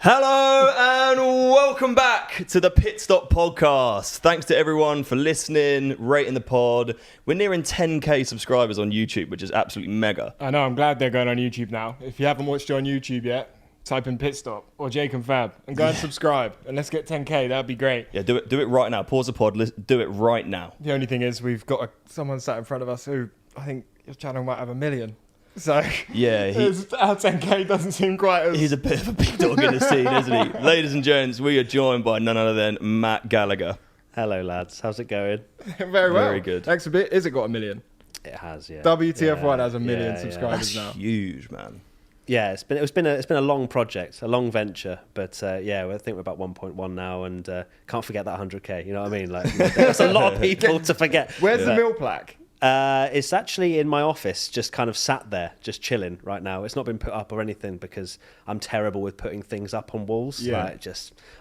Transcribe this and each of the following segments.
Hello and welcome back to the Pitstop podcast. Thanks to everyone for listening, rating the pod. We're nearing 10k subscribers on YouTube, which is absolutely mega. I know, I'm glad they're going on YouTube now. If you haven't watched it on YouTube yet, type in Pitstop or Jake and Fab and go and subscribe. And let's get 10k, that'd be great. Yeah, do it right now. Pause the pod, do it right now. The only thing is we've got someone sat in front of us who I think your channel might have 1 million. So yeah, our 10k doesn't seem quite as... He's a bit of a big dog in the scene, isn't he? Ladies and gents, we are joined by none other than Matt Gallagher. Hello, lads. How's it going? Very well. Very good. Thanks a bit. Is it got 1 million? It has, yeah. WTF1 has 1 million subscribers That's now. huge, man. Yeah, it's been a long project, a long venture, but yeah, I think we're about 1.1 now, and can't forget that 100k. You know what I mean? Like, that's a lot of people to forget. Where's the mill plaque? It's actually in my office, just kind of sat there, just chilling right now. It's not been put up or anything because I'm terrible with putting things up on walls. Yeah. Like,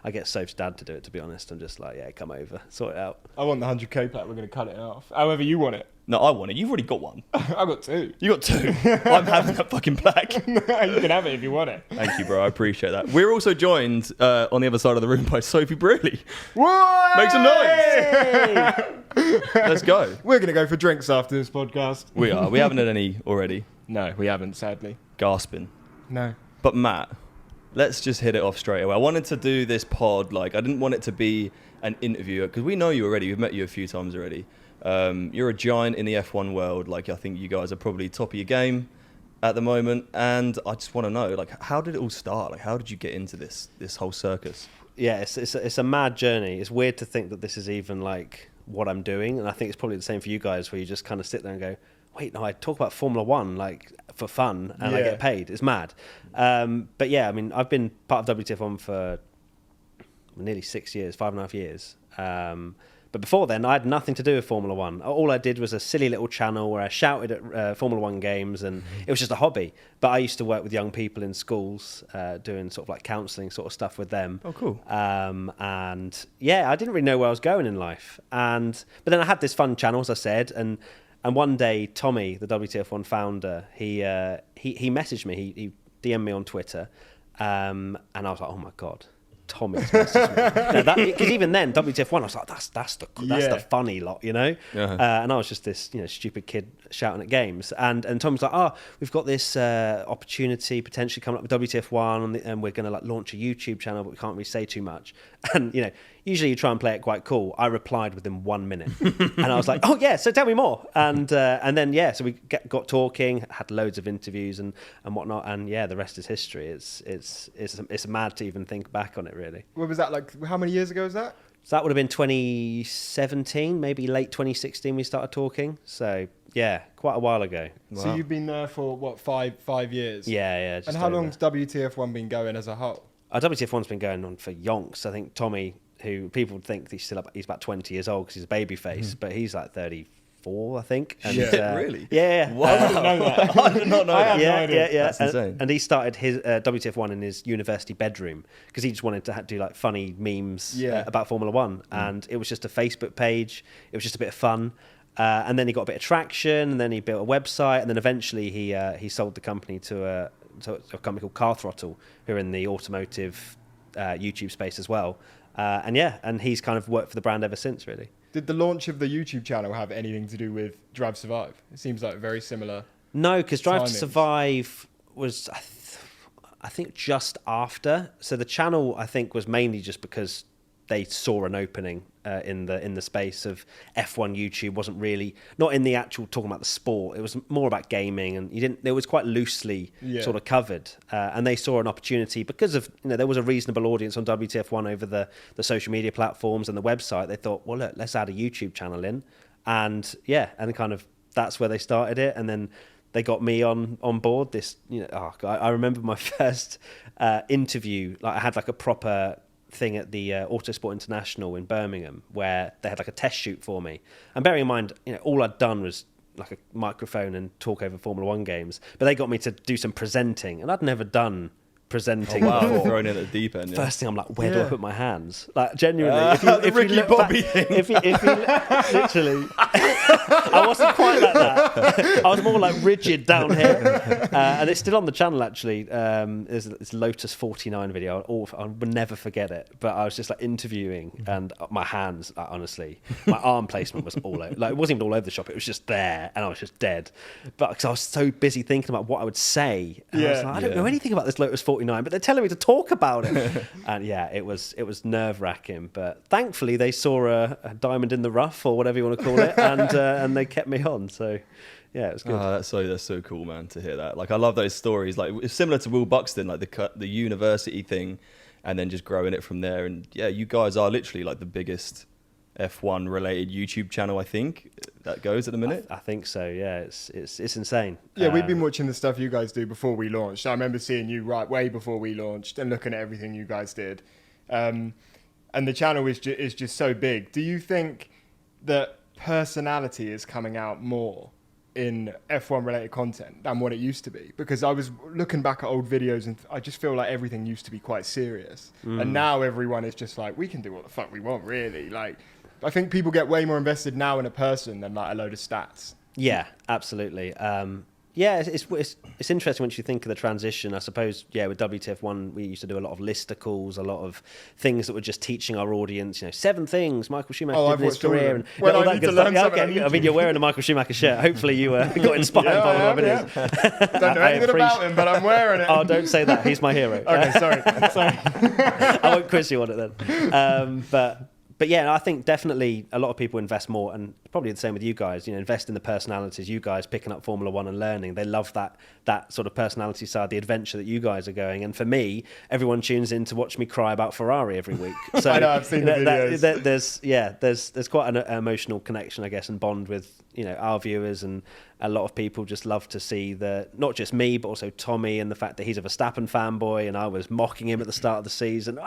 I get Soph's dad to do it, to be honest. I'm just like, yeah, come over, sort it out. I want the 100k plaque. We're going to cut it off. However you want it. No, I want it. You've already got one. I got 2. You got 2. I'm having that fucking plaque. You can have it if you want it. Thank you, bro. I appreciate that. We're also joined on the other side of the room by Sophie Brearley. What? Make some noise. Let's go. We're going to go for drinks after this podcast. We are. We haven't had any already. No, we haven't, sadly. Gasping. No. But Matt, let's just hit it off straight away. I wanted to do this pod, I didn't want it to be an interview, because we know you already. We've met you a few times already. You're a giant in the F1 world. I think you guys are probably top of your game at the moment. And I just want to know, how did it all start? How did you get into this whole circus? Yeah, it's a mad journey. It's weird to think that this is even what I'm doing, and I think it's probably the same for you guys, where you just kind of sit there and go, wait, no, I talk about Formula One for fun, and I get paid. It's mad. But yeah, I mean, I've been part of WTF1 for nearly 6 years, 5.5 years. But before then, I had nothing to do with Formula One. All I did was a silly little channel where I shouted at Formula One games, and it was just a hobby. But I used to work with young people in schools, doing sort of counselling sort of stuff with them. Oh, cool. And yeah, I didn't really know where I was going in life. But then I had this fun channel, as I said, and one day Tommy, the WTF1 founder, he messaged me. He DM'd me on Twitter, and I was like, oh my God. Tommy's messaged me. Because even then, WTF1, I was like, that's the funny lot, you know? Uh-huh. And I was just this stupid kid shouting at games. And Tommy's like, we've got this opportunity potentially coming up with WTF1, and we're going to launch a YouTube channel, but we can't really say too much. And, usually you try and play it quite cool. I replied within 1 minute. And I was like, oh, yeah, so tell me more. And then, yeah, so we got talking, had loads of interviews and whatnot. And, yeah, the rest is history. It's mad to even think back on it, really. What was that, how many years ago was that? So that would have been 2017, maybe late 2016 we started talking. So, yeah, quite a while ago. Wow. So you've been there for, what, five years? Yeah. And how long's WTF1 been going as a whole? WTF1's been going on for yonks. I think Tommy, who people think he's about 20 years old because he's a baby face, but he's 34, I think. And, really? Yeah. Wow. I didn't know that. I did not know that. Yeah. That's insane. And he started his WTF1 in his university bedroom because he just wanted to do funny memes about Formula One. And it was just a Facebook page. It was just a bit of fun. And then he got a bit of traction, and then he built a website, and then eventually he sold the company to a company called Car Throttle, who are in the automotive YouTube space as well. And he's kind of worked for the brand ever since, really. Did the launch of the YouTube channel have anything to do with Drive to Survive? It seems like very similar. No, because Drive timings. to Survive was, I think, just after. So the channel, I think, was mainly just because they saw an opening in the space of F1 YouTube. Wasn't really, not in the actual talking about the sport. It was more about gaming, and it was quite loosely sort of covered. And they saw an opportunity because of, there was a reasonable audience on WTF1 over the social media platforms and the website. They thought, well, look, let's add a YouTube channel in. And kind of that's where they started it. And then they got me on board. I remember my first interview. I had a proper thing at the Autosport International in Birmingham where they had a test shoot for me. And bearing in mind, all I'd done was a microphone and talk over Formula One games, but they got me to do some presenting, and I'd never done presenting. Oh, wow, before. thrown in at the deep end. Yeah. First thing I'm like, where do I put my hands? Like genuinely, if you Ricky look Bobby back, thing. if you literally, I wasn't quite like that. I was more like rigid down here, and it's still on the channel actually. There's this Lotus 49 video. I will never forget it. But I was just like interviewing, and my hands, honestly, my arm placement was all over. Like it wasn't even all over the shop. It was just there, and I was just dead. But because I was so busy thinking about what I would say, and I was like, I don't know anything about this Lotus 49, but they're telling me to talk about it. And yeah, it was nerve wracking. But thankfully, they saw a diamond in the rough or whatever you want to call it, and they kept me on. So yeah, it was good. Oh, that's so cool, man, to hear that. Like, I love those stories. Like, it's similar to Will Buxton, like the university thing, and then just growing it from there. And yeah, you guys are literally like the biggest F1 related YouTube channel, I think, that goes at the minute. I think so. Yeah, it's insane. Yeah, we've been watching the stuff you guys do before we launched. I remember seeing you right way before we launched and looking at everything you guys did. And the channel is just so big. Do you think that personality is coming out more in F1 related content than what it used to be? Because I was looking back at old videos and I just feel like everything used to be quite serious. And now everyone is just like, we can do what the fuck we want, really. Like, I think people get way more invested now in a person than like a load of stats. Yeah, absolutely. Yeah, it's interesting once you think of the transition. I suppose, yeah, with WTF1, we used to do a lot of listicles, a lot of things that were just teaching our audience, 7 things Michael Schumacher did in his career. And well, all I that need good to stuff. learn Yeah, something okay. on I mean, you're wearing a Michael Schumacher shirt. Hopefully you got inspired by one of my videos. Don't know anything about him, but I'm wearing it. Oh, don't say that. He's my hero. Okay, sorry. I won't quiz you on it then. But yeah, I think definitely a lot of people invest more, and probably the same with you guys. Invest in the personalities. You guys picking up Formula One and learning. They love that sort of personality side, the adventure that you guys are going. And for me, everyone tunes in to watch me cry about Ferrari every week. So I know, I've seen the videos. There's quite an emotional connection, I guess, and bond with our viewers, and a lot of people just love to see not just me, but also Tommy, and the fact that he's a Verstappen fanboy, and I was mocking him at the start of the season.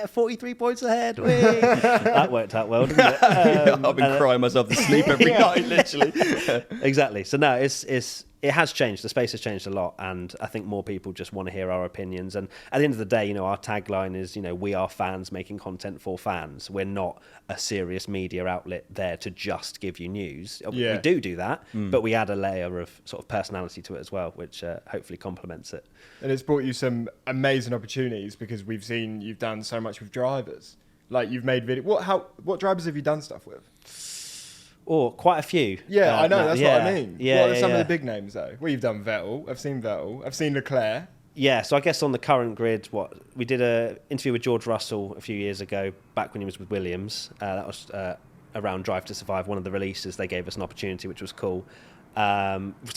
43 points ahead. That worked out well, didn't it? I've been crying myself to sleep every night, literally. Exactly. So no, it has changed. The space has changed a lot, and I think more people just want to hear our opinions. And at the end of the day, our tagline is, we are fans making content for fans. We're not a serious media outlet there to just give you news. Yeah. We do that, but we add a layer of sort of personality to it as well, which hopefully complements it. And it's brought you some amazing opportunities, because we've seen you've done so much with drivers. Like, you've made video. What drivers have you done stuff with? Oh, quite a few. Yeah, I know. That's what I mean. Yeah, what are some of the big names, though? Well, you've done Vettel. I've seen Vettel. I've seen Leclerc. Yeah, so I guess on the current grid, we did an interview with George Russell a few years ago, back when he was with Williams. That was around Drive to Survive, one of the releases. They gave us an opportunity, which was cool.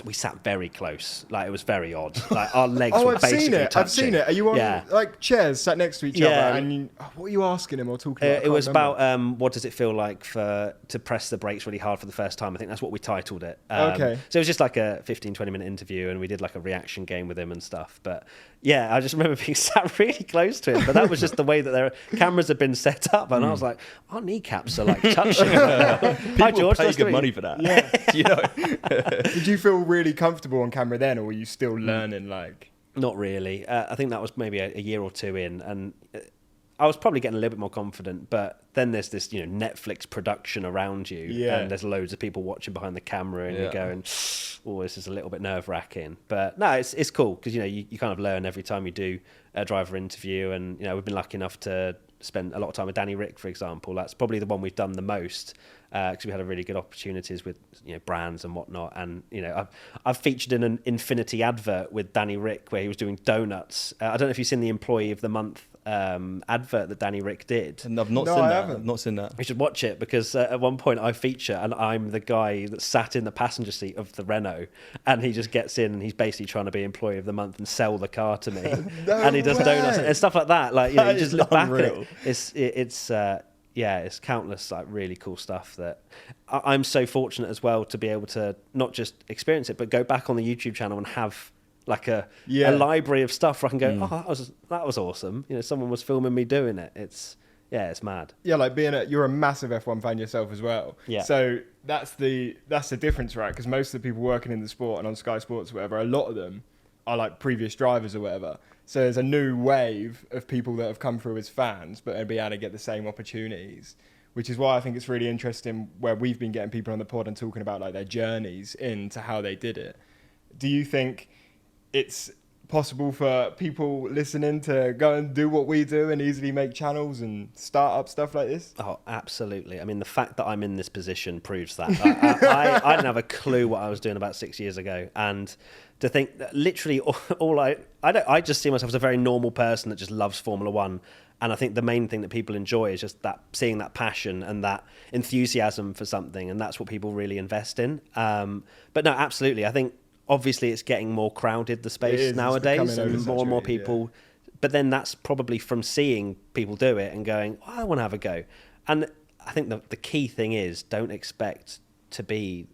We sat very close. Like, it was very odd. Like, our legs were basically touching. I've seen it. Are you on like chairs sat next to each other? And what are you asking him or talking about? It was about what does it feel like to press the brakes really hard for the first time. I think that's what we titled it. Okay. So it was just like a 15-20 minute interview, and we did like a reaction game with him and stuff. But yeah, I just remember being sat really close to him. But that was just the way that their cameras had been set up, and I was like, our kneecaps are like touching. Hi, George. Pay good money for that. Yeah. Did you feel really comfortable on camera then, or were you still learning? Like, not really. I think that was maybe a year or two in, and I was probably getting a little bit more confident. But then there's this, Netflix production around you, and there's loads of people watching behind the camera, and you're going, "Oh, this is a little bit nerve wracking." But no, it's cool, because you kind of learn every time you do a driver interview, and we've been lucky enough to spend a lot of time with Danny Rick, for example. That's probably the one we've done the most, because we had a really good opportunities with brands and whatnot. And I've featured in an Infinity advert with Danny Rick where he was doing donuts. I don't know if you've seen the Employee of the Month advert that Danny Rick did. And I've not seen that. I've not seen that. You should watch it, because at one point I feature and I'm the guy that sat in the passenger seat of the Renault, and he just gets in and he's basically trying to be Employee of the Month and sell the car to me. And he does donuts and stuff like that. Like, you just look back at it. It's countless like really cool stuff that I'm so fortunate as well to be able to not just experience it, but go back on the YouTube channel and have like a library of stuff where I can go, that was awesome. Someone was filming me doing it. It's mad. Yeah, like you're a massive F1 fan yourself as well. Yeah. So that's the difference, right? Because most of the people working in the sport and on Sky Sports or whatever, a lot of them are like previous drivers or whatever. So there's a new wave of people that have come through as fans, but they'll be able to get the same opportunities, which is why I think it's really interesting where we've been getting people on the pod and talking about like their journeys into how they did it. Do you think it's possible for people listening to go and do what we do and easily make channels and start up stuff like this? Oh, absolutely. I mean, the fact that I'm in this position proves that. I didn't have a clue what I was doing about 6 years ago. And to think that literally I just see myself as a very normal person that just loves Formula One. And I think the main thing that people enjoy is just that, seeing that passion and that enthusiasm for something. And that's what people really invest in. But no, absolutely. I think obviously it's getting more crowded, the space nowadays, and more people. Yeah. But then that's probably from seeing people do it and going, oh, I want to have a go. And I think the key thing is, don't expect to be,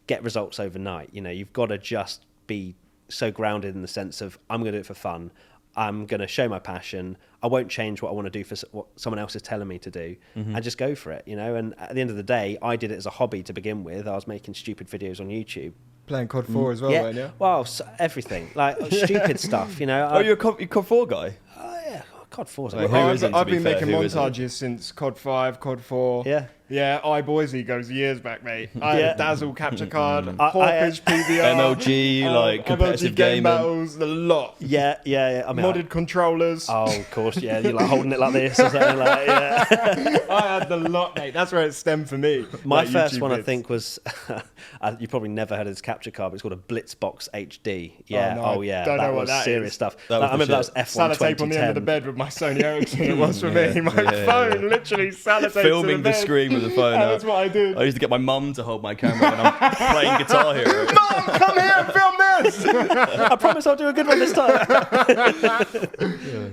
get results overnight. You've got to just be so grounded in the sense of, I'm going to do it for fun. I'm going to show my passion. I won't change what I want to do for what someone else is telling me to do, and just go for it, And at the end of the day, I did it as a hobby to begin with. I was making stupid videos on YouTube. Playing COD 4 as well, weren't you? Well, everything. Like, stupid stuff, Oh, you're a COD 4 guy? Oh, yeah. COD 4's I've been making montages since COD 5, COD 4. Yeah. Yeah, iBoise goes years back, mate. I had a Dazzle capture card, Hawkers PVR, MLG, competitive MLG game gaming. battles, a lot. Yeah. I mean, modded controllers. Oh, of course, yeah. You're like holding it like this or something like yeah. I had the lot, mate. That's where it stemmed for me. My like first YouTube one, vids. I think, was you probably never heard of this capture card, but it's called a Blitzbox HD. Yeah. Oh, no, yeah. don't that was was that serious is. stuff. That was I remember that was F1 Sellotape on the end of the 2010. bed with my Sony Ericsson. It was for me. My phone literally sellotaped Filming to the bed. screen with the phone out. That's what I did. I used to get my mum to hold my camera when I'm playing Guitar Hero. Mom, come here and film this. I promise I'll do a good one this time.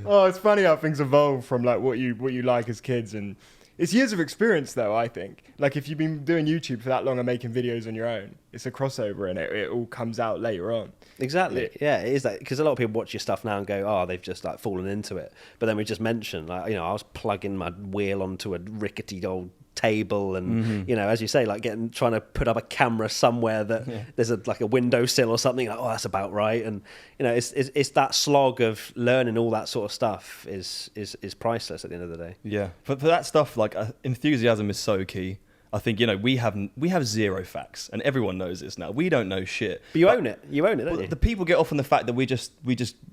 Oh, it's funny how things evolve from like what you like as kids, and it's years of experience though. I think like if you've been doing YouTube for that long and making videos on your own, it's a crossover and it all comes out later on. Exactly. Yeah, it is that, because a lot of people watch your stuff now and go, oh, they've just like fallen into it. But then we just mentioned, like, I was plugging my wheel onto a rickety old table and as you say, like trying to put up a camera somewhere that there's a windowsill or something, like, oh, that's about right. And it's that slog of learning all that sort of stuff is priceless at the end of the day. Yeah, for that stuff, like enthusiasm is so key. I think we have zero facts, and everyone knows this now. We don't know shit. But you own it, don't you? The people get off on the fact that we just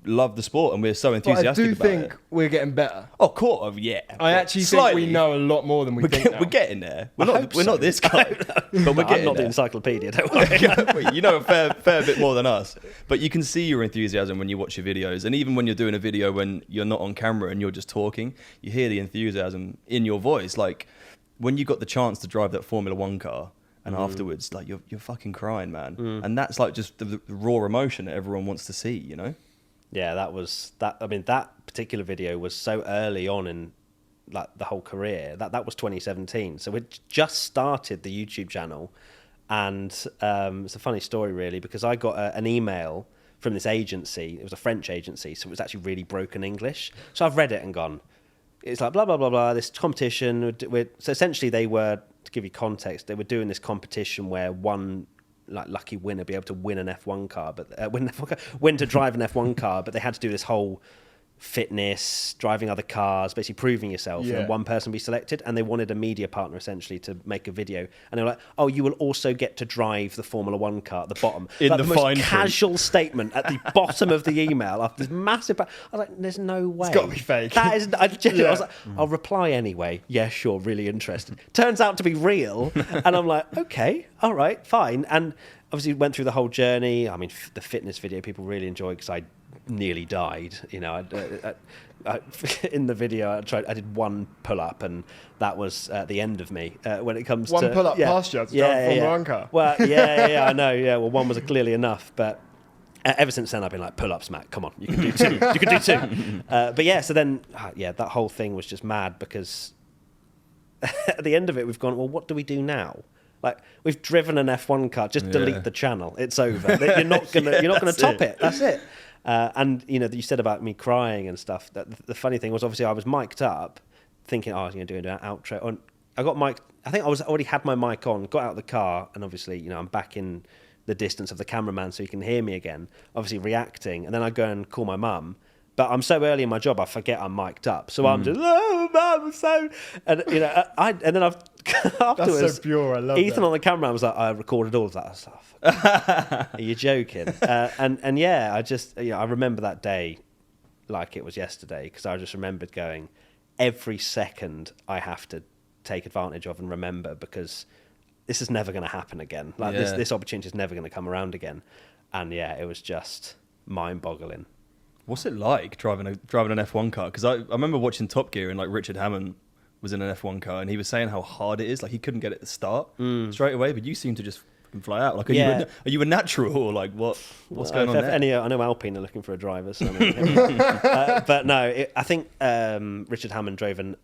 love the sport and we're so enthusiastic about it. I do think we're getting better. Oh, cool. Yeah. I actually Slightly. think we know a lot more than we think now. We're getting there. We're not this guy, but we're getting I'm not the there. encyclopedia, don't worry. You know a fair bit more than us, but you can see your enthusiasm when you watch your videos, and even when you're doing a video when you're not on camera and you're just talking, you hear the enthusiasm in your voice. Like when you got the chance to drive that Formula One car, and afterwards, like you're fucking crying, man, and that's like just the raw emotion that everyone wants to see, Yeah, that was that. I mean, that particular video was so early on in like the whole career. That was 2017, so we'd just started the YouTube channel, and it's a funny story really, because I got an email from this agency. It was a French agency, so it was actually really broken English. So I've read it and gone, it's like blah blah blah blah. This competition. So essentially, they were, to give you context, they were doing this competition where one like lucky winner be able to win an F1 car, but win to drive an F1 car, but they had to do this whole fitness, driving other cars, basically proving yourself, and then one person be selected, and they wanted a media partner essentially to make a video, and they were like, oh, you will also get to drive the Formula One car at the bottom, in like the most fine casual statement at the bottom of the email after this massive I was like, there's no way, It's got to be fake. that is, I was like, I'll reply anyway, yeah sure, really interested. Turns out to be real, and I'm like, okay, all right, fine. And obviously went through the whole journey. I mean, the fitness video people really enjoyed because I nearly died. I in the video, I did one pull up, and that was the end of me. When it comes one to pull up past you, Formula One car. Well, yeah, I know. Yeah, well, one was clearly enough, but ever since then, I've been like, pull ups, Matt. Come on, you can do two. You can do two. But yeah, so then, that whole thing was just mad because at the end of it, we've gone, well, what do we do now? Like, we've driven an F1 car, just delete the channel. It's over. You're not gonna top it. That's it. And you said about me crying and stuff. That the funny thing was, obviously, I was mic'd up, thinking, oh, I was going to do an outro. And I got mic'd. I think I was already had my mic on. Got out of the car, and obviously, I'm back in the distance of the cameraman so he can hear me again, obviously reacting. And then I go and call my mum. But I'm so early in my job, I forget I'm mic'd up. So I'm just, oh, Mum, so... And, you know, and then I've... afterwards, that's so pure, I love Ethan that. on the camera, I was like, I recorded all of that stuff. Are you joking? And yeah, I remember that day like it was yesterday, because I just remembered going, every second I have to take advantage of and remember, because this is never going to happen again. Like this opportunity is never going to come around again. And yeah, it was just mind-boggling. What's it like driving an F1 car? Because I remember watching Top Gear and like Richard Hammond was in an F1 car and he was saying how hard it is. Like he couldn't get it to start straight away, but you seem to just fucking fly out. Like, are you a natural or like what's going on there? I know Alpine are looking for a driver. So but no, I think Richard Hammond drove an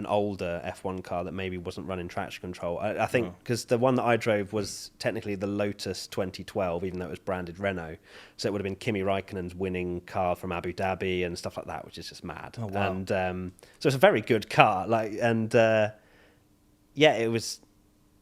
older F1 car that maybe wasn't running traction control. I think because the one that I drove was technically the Lotus 2012, even though it was branded Renault. So it would have been Kimi Raikkonen's winning car from Abu Dhabi and stuff like that, which is just mad. Oh, wow. And so it's a very good car. It was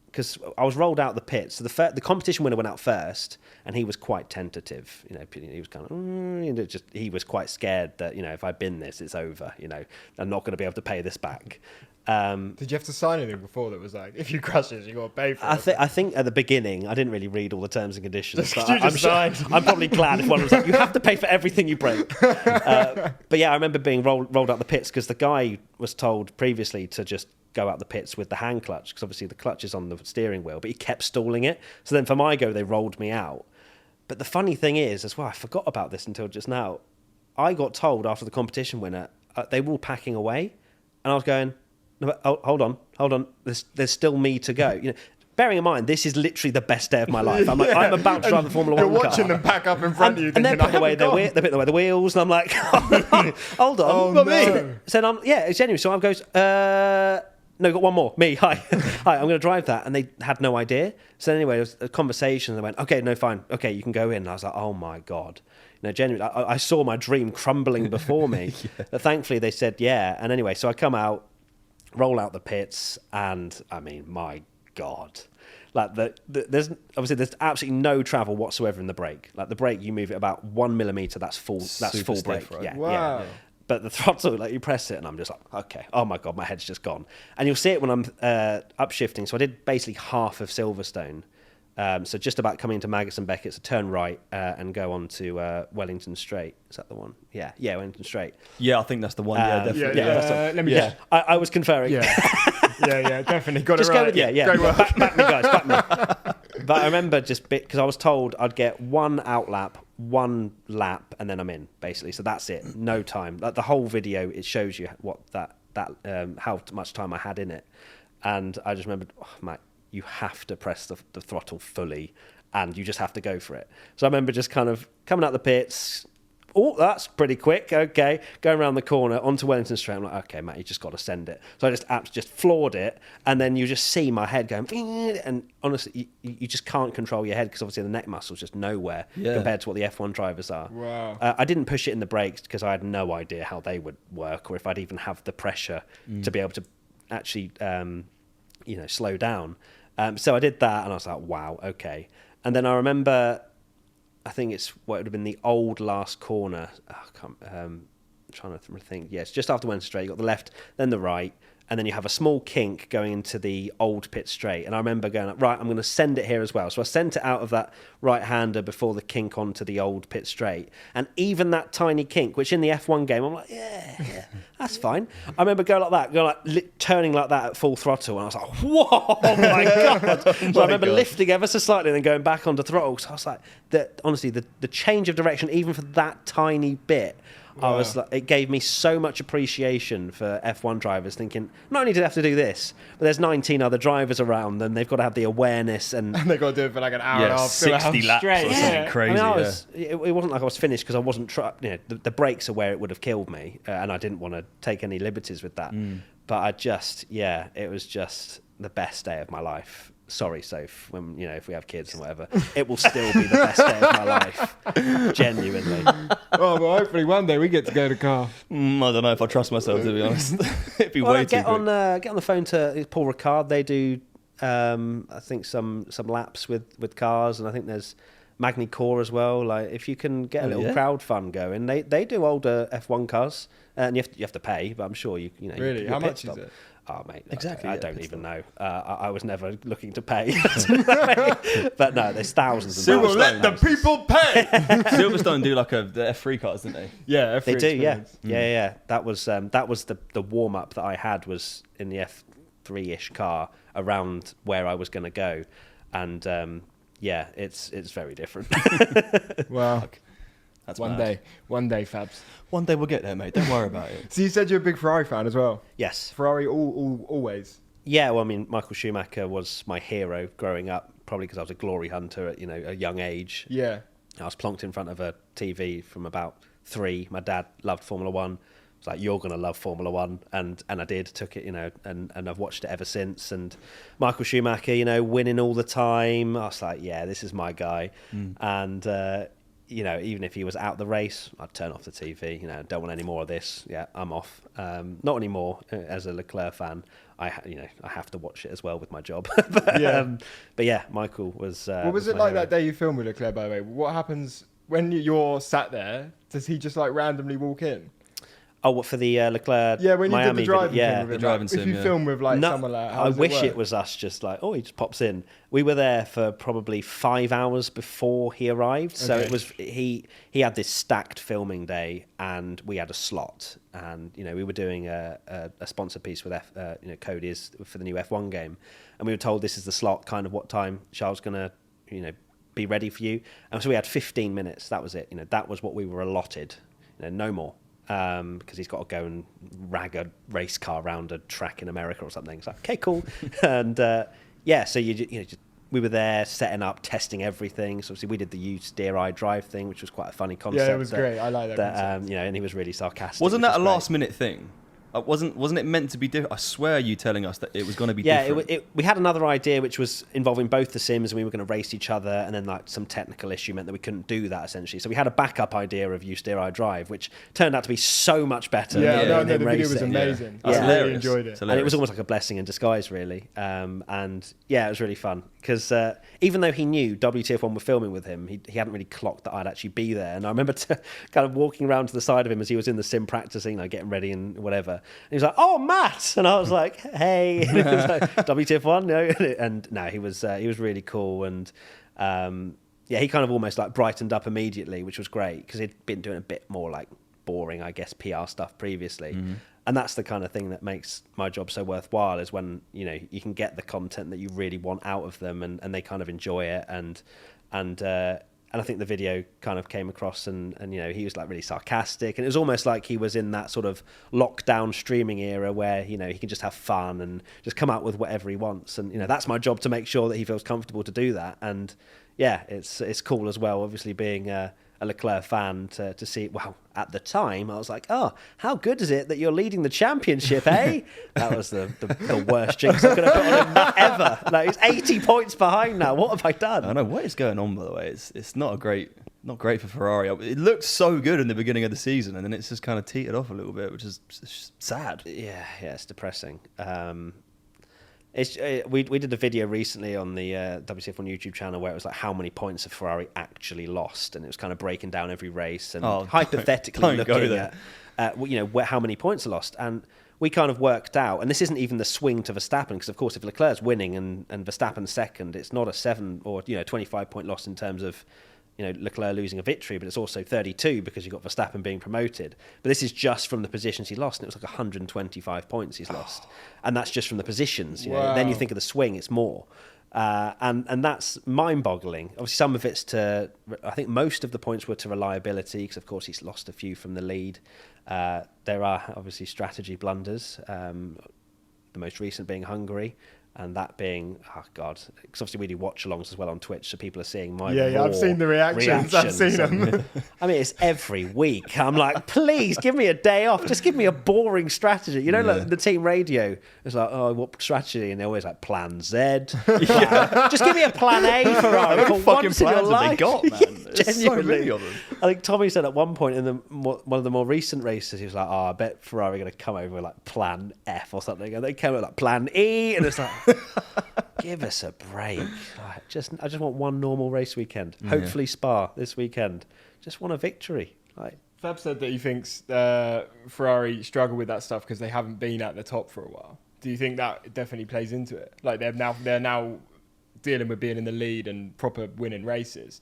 because I was rolled out the pits. So the competition winner went out first, and he was quite tentative. You know, he was kind of he was quite scared that, you know, if I bin this, it's over. You know, I'm not going to be able to pay this back. Did you have to sign anything before that was like, if you crash this, you got to pay for it? I think at the beginning, I didn't really read all the terms and conditions. But I'm probably glad if one was like, you have to pay for everything you break. But yeah, I remember being rolled out the pits because the guy was told previously to just go out the pits with the hand clutch, because obviously the clutch is on the steering wheel, but he kept stalling it. So then for my go, they rolled me out. But the funny thing is, as well, I forgot about this until just now. I got told after the competition winner, they were all packing away. And I was going, no, hold on. There's still me to go. You know, bearing in mind, this is literally the best day of my life. I'm like, I'm about to drive the Formula 1 car. You're watching them pack up in front of you. And they're putting away the wheels. And I'm like, hold on. Oh, no. So it's genuine. So I goes, no, got one more. Me, hi. Hi, I'm going to drive that. And they had no idea. So anyway, there was a conversation. And they went, okay, no, fine. Okay, you can go in. And I was like, oh, my God. You know, genuinely, I saw my dream crumbling before me. But thankfully, they said, yeah. And anyway, so I come out, roll out the pits. And, I mean, my God. Like, there's absolutely no travel whatsoever in the brake. Like, the brake, you move it about 1 millimetre, that's full Super brake. stiff, right? Yeah, wow. yeah. But the throttle, like you press it and I'm just like, okay, oh my God, my head's just gone. And you'll see it when I'm upshifting. So I did basically half of Silverstone. So just about coming into Magnussen Beckett, so turn right and go on to Wellington Straight. Is that the one? Yeah, Wellington Straight. Yeah, I think that's the one. Yeah, definitely. Let me just... I was conferring. Yeah, definitely got just it right. Go with, yeah. Back me, guys, back me. But I remember because I was told I'd get one outlap, one lap, and then I'm in, basically. So that's it. No time. Like the whole video, it shows you what how much time I had in it. And I just remembered, mate, you have to press the throttle fully, and you just have to go for it. So I remember just kind of coming out the pits. Oh, that's pretty quick. Okay, going around the corner onto Wellington Straight. I'm like, okay, Matt, you just got to send it. So I just floored it, and then you just see my head going, and honestly, you just can't control your head because obviously the neck muscle's just nowhere compared to what the F1 drivers are. Wow. I didn't push it in the brakes because I had no idea how they would work or if I'd even have the pressure to be able to actually, slow down. So I did that, and I was like, wow, okay. And then I remember, I think it's what would have been the old last corner. I'm trying to think. Yes, just after Wellington Straight, you got the left, then the right, and then you have a small kink going into the old pit straight. And I remember going, right, I'm going to send it here as well. So I sent it out of that right-hander before the kink onto the old pit straight. And even that tiny kink, which in the F1 game, I'm like, yeah, that's fine. I remember going like that, turning like that at full throttle. And I was like, whoa, oh my God. So I remember lifting ever so slightly and then going back onto throttle. So I was like, honestly, the change of direction, even for that tiny bit, wow. I was like, it gave me so much appreciation for F1 drivers, thinking not only do they have to do this, but there's 19 other drivers around them. They've got to have the awareness and they've got to do it for like an hour and a half, 60 laps straight. Or something crazy. I mean, it wasn't like I was finished because I wasn't the brakes are where it would have killed me, and I didn't want to take any liberties with that. But it was just the best day of my life. Sorry, Soph, when if we have kids and whatever, it will still be the best day of my life. Genuinely. Oh, well, hopefully one day we get to go to car. I don't know if I trust myself, to be honest. It'd be way too get on the phone to Paul Ricard. They do I think some laps with cars, and I think there's Magny Core as well. Like if you can get a little crowd fun going, they do older F1 cars, and you have to pay, but I'm sure you know. Really, how much is it? Oh mate, Exactly, I yeah, don't Pitstop. even know. I was never looking to pay, but no, there's thousands. We And will thousands. let the people pay. Silverstone do like the F3 cars, didn't they? Yeah, They do, experience. yeah. That was the warm up that I had was in the F3-ish car around where I was going to go, and yeah, it's very different. Wow. That's One mad. day, Fabs. One day we'll get there, mate. Don't worry about it. So you said you're a big Ferrari fan as well. Yes, Ferrari always. yeah. Well, I mean, Michael Schumacher was my hero growing up, probably because I was a glory hunter at a young age. Yeah. I was plonked in front of a TV from about 3. My dad loved Formula One. I was like, you're going to love Formula One. And I did, took it, and I've watched it ever since. And Michael Schumacher, winning all the time. I was like, yeah, this is my guy. And, even if he was out the race, I'd turn off the TV. Don't want any more of this. Yeah, I'm off. Not anymore. As a Leclerc fan, I have to watch it as well with my job. but yeah, Michael was. What was it my like hero. that day you filmed with Leclerc, by the way? What happens when you're sat there? Does he just like randomly walk in? Oh, what for the Leclerc? Yeah, when you Miami did the driving video, thing with him, driving if sim, you yeah. film with like No, someone like, how I does wish work? it was us just like, he just pops in. We were there for probably 5 hours before he arrived. So Okay. it was he had this stacked filming day, and we had a slot, and we were doing a sponsor piece with Cody's for the new F1 game, and we were told this is the slot, kind of what time Charles gonna be ready for you, and so we had 15 minutes. That was it. That was what we were allotted. No more. Because he's got to go and rag a race car around a track in America or something. It's like, okay, cool. And so we were there setting up, testing everything. So obviously we did the "You Steer, I Drive" thing, which was quite a funny concept. Yeah, it was great. I like that concept. And he was really sarcastic. Wasn't which that a was great. last minute thing? Wasn't it meant to be different? I swear you telling us that it was going to be Yeah, different. we had another idea which was involving both the sims, and we were going to race each other, and then like some technical issue meant that we couldn't do that essentially. So we had a backup idea of "You Steer, I Drive," which turned out to be so much better. Yeah, Yeah, no, than the video was racing. amazing. That's I really hilarious. enjoyed It's it. And it was hilarious. almost like a blessing in disguise, really. And yeah, it was really fun because even though he knew WTF1 were filming with him, he hadn't really clocked that I'd actually be there. And I remember kind of walking around to the side of him as he was in the sim practicing, getting ready and whatever. And he was like, "Oh, Matt," and I was like, "Hey," and it was like, WTF1, and no, he was really cool. And he kind of almost like brightened up immediately, which was great because he'd been doing a bit more like boring, I guess, PR stuff previously. And that's the kind of thing that makes my job so worthwhile, is when you can get the content that you really want out of them, and they kind of enjoy it. And I think the video kind of came across, and he was like really sarcastic, and it was almost like he was in that sort of lockdown streaming era where he can just have fun and just come out with whatever he wants. And that's my job, to make sure that he feels comfortable to do that. And yeah, it's cool as well, obviously being a Leclerc fan, to see. Well, at the time I was like, oh, how good is it that you're leading the championship, eh? That was the worst jinx I could have put on him ever. Like, he's 80 points behind now. What have I done? I know what is going on, by the way. It's not great for Ferrari. It looked so good in the beginning of the season, and then it's just kind of teetered off a little bit, which is sad. Yeah, it's depressing. We did a video recently on the WCF1 YouTube channel where it was like how many points have Ferrari actually lost, and it was kind of breaking down every race and hypothetically don't go looking there. at how many points are lost. And we kind of worked out, and this isn't even the swing to Verstappen, because of course if Leclerc's winning and Verstappen's second, it's not a 7 or 25 point loss in terms of Leclerc losing a victory, but it's also 32 because you've got Verstappen being promoted. But this is just from the positions he lost, and it was like 125 points he's lost. And that's just from the positions. Wow. Then you think of the swing, it's more. And that's mind-boggling. Obviously, some of it's I think most of the points were to reliability, because of course he's lost a few from the lead. There are obviously strategy blunders, the most recent being Hungary. And that being, oh God, because obviously we do watch-alongs as well on Twitch, so people are seeing my Yeah, I've seen the reactions. I've seen them. I mean, it's every week. I'm like, please give me a day off. Just give me a boring strategy. Like the team radio. It's like, oh, what strategy? And they're always like, Plan Z. Just give me a Plan A, Ferrari. What For fucking once in your plans have they life. got, man? There's so many of them. I think Tommy said at one point in one of the more recent races, he was like, oh, I bet Ferrari are going to come over with like Plan F or something. And they came with like Plan E. And it's like, Give us a break. I just want one normal race weekend. Hopefully Spa this weekend. Just want a victory. Fab said that he thinks Ferrari struggle with that stuff because they haven't been at the top for a while. Do you think that definitely plays into it? Like they're now dealing with being in the lead and proper winning races.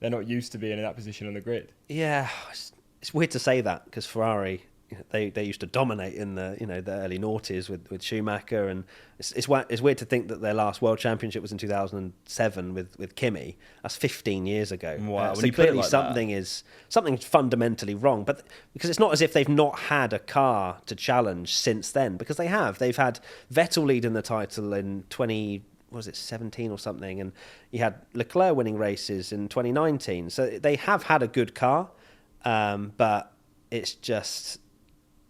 They're not used to being in that position on the grid. Yeah, it's weird to say that because Ferrari, they used to dominate in the the early noughties with Schumacher, and it's weird to think that their last world championship was in 2007 with Kimi. That's 15 years ago. Wow, so clearly something fundamentally wrong. But because it's not as if they've not had a car to challenge since then, because they have. They've had Vettel leading the title in 17 or something, and you had Leclerc winning races in 2019. So they have had a good car, but it's just,